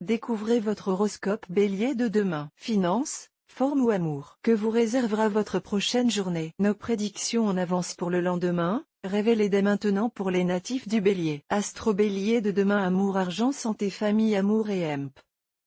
Découvrez votre horoscope Bélier de demain. Finances, forme ou amour. Que vous réservera votre prochaine journée? Nos prédictions en avance pour le lendemain, révélées dès maintenant pour les natifs du Bélier. Astro Bélier de demain. Amour, argent, santé, famille, amour et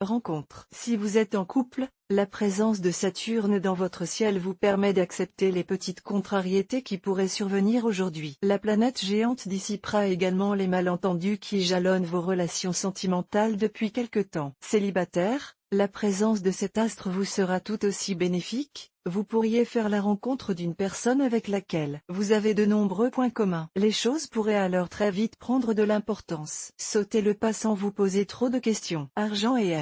rencontre. Si vous êtes en couple, la présence de Saturne dans votre ciel vous permet d'accepter les petites contrariétés qui pourraient survenir aujourd'hui. La planète géante dissipera également les malentendus qui jalonnent vos relations sentimentales depuis quelque temps. Célibataire, la présence de cet astre vous sera tout aussi bénéfique. Vous pourriez faire la rencontre d'une personne avec laquelle vous avez de nombreux points communs. Les choses pourraient alors très vite prendre de l'importance. Sautez le pas sans vous poser trop de questions. Argent et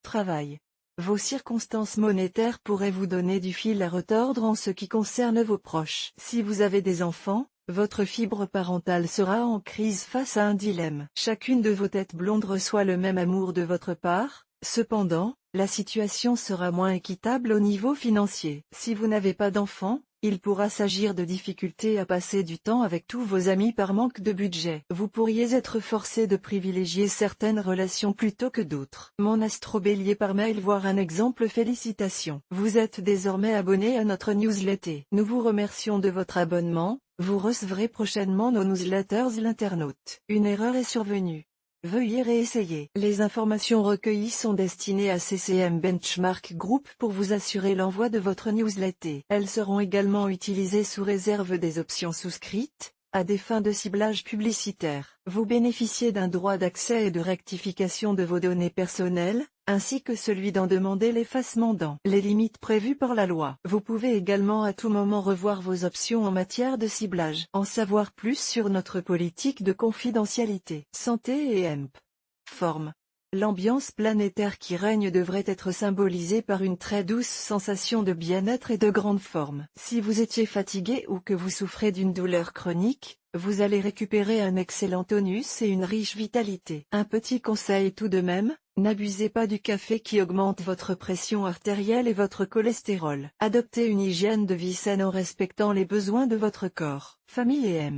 travail. Vos circonstances monétaires pourraient vous donner du fil à retordre en ce qui concerne vos proches. Si vous avez des enfants, votre fibre parentale sera en crise face à un dilemme. Chacune de vos têtes blondes reçoit le même amour de votre part. Cependant, la situation sera moins équitable au niveau financier. Si vous n'avez pas d'enfants, il pourra s'agir de difficultés à passer du temps avec tous vos amis par manque de budget. Vous pourriez être forcé de privilégier certaines relations plutôt que d'autres. Mon astro Bélier par mail, voir un exemple. Félicitations. Vous êtes désormais abonné à notre newsletter. Nous vous remercions de votre abonnement. Vous recevrez prochainement nos newsletters. L'internaute. Une erreur est survenue. Veuillez réessayer. Les informations recueillies sont destinées à CCM Benchmark Group pour vous assurer l'envoi de votre newsletter. Elles seront également utilisées sous réserve des options souscrites, à des fins de ciblage publicitaire. Vous bénéficiez d'un droit d'accès et de rectification de vos données personnelles, ainsi que celui d'en demander l'effacement dans les limites prévues par la loi. Vous pouvez également à tout moment revoir vos options en matière de ciblage. En savoir plus sur notre politique de confidentialité. Santé et forme. L'ambiance planétaire qui règne devrait être symbolisée par une très douce sensation de bien-être et de grande forme. Si vous étiez fatigué ou que vous souffrez d'une douleur chronique, vous allez récupérer un excellent tonus et une riche vitalité. Un petit conseil tout de même, n'abusez pas du café qui augmente votre pression artérielle et votre cholestérol. Adoptez une hygiène de vie saine en respectant les besoins de votre corps. Famille et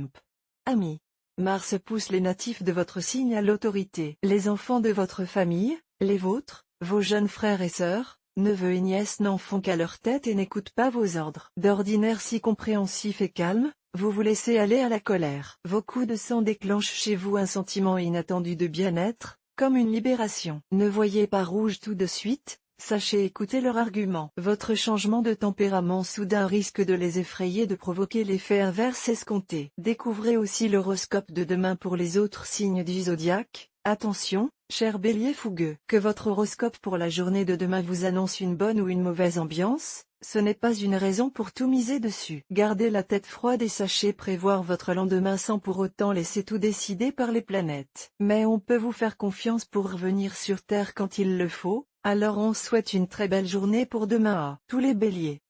amis. Mars pousse les natifs de votre signe à l'autorité. Les enfants de votre famille, les vôtres, vos jeunes frères et sœurs, neveux et nièces n'en font qu'à leur tête et n'écoutent pas vos ordres. D'ordinaire si compréhensif et calme, vous vous laissez aller à la colère. Vos coups de sang déclenchent chez vous un sentiment inattendu de bien-être, comme une libération. Ne voyez pas rouge tout de suite. Sachez écouter leurs arguments. Votre changement de tempérament soudain risque de les effrayer, de provoquer l'effet inverse escompté. Découvrez aussi l'horoscope de demain pour les autres signes du zodiaque. Attention, cher Bélier fougueux, que votre horoscope pour la journée de demain vous annonce une bonne ou une mauvaise ambiance, ce n'est pas une raison pour tout miser dessus. Gardez la tête froide et sachez prévoir votre lendemain sans pour autant laisser tout décider par les planètes. Mais on peut vous faire confiance pour revenir sur Terre quand il le faut. Alors on souhaite une très belle journée pour demain à tous les béliers.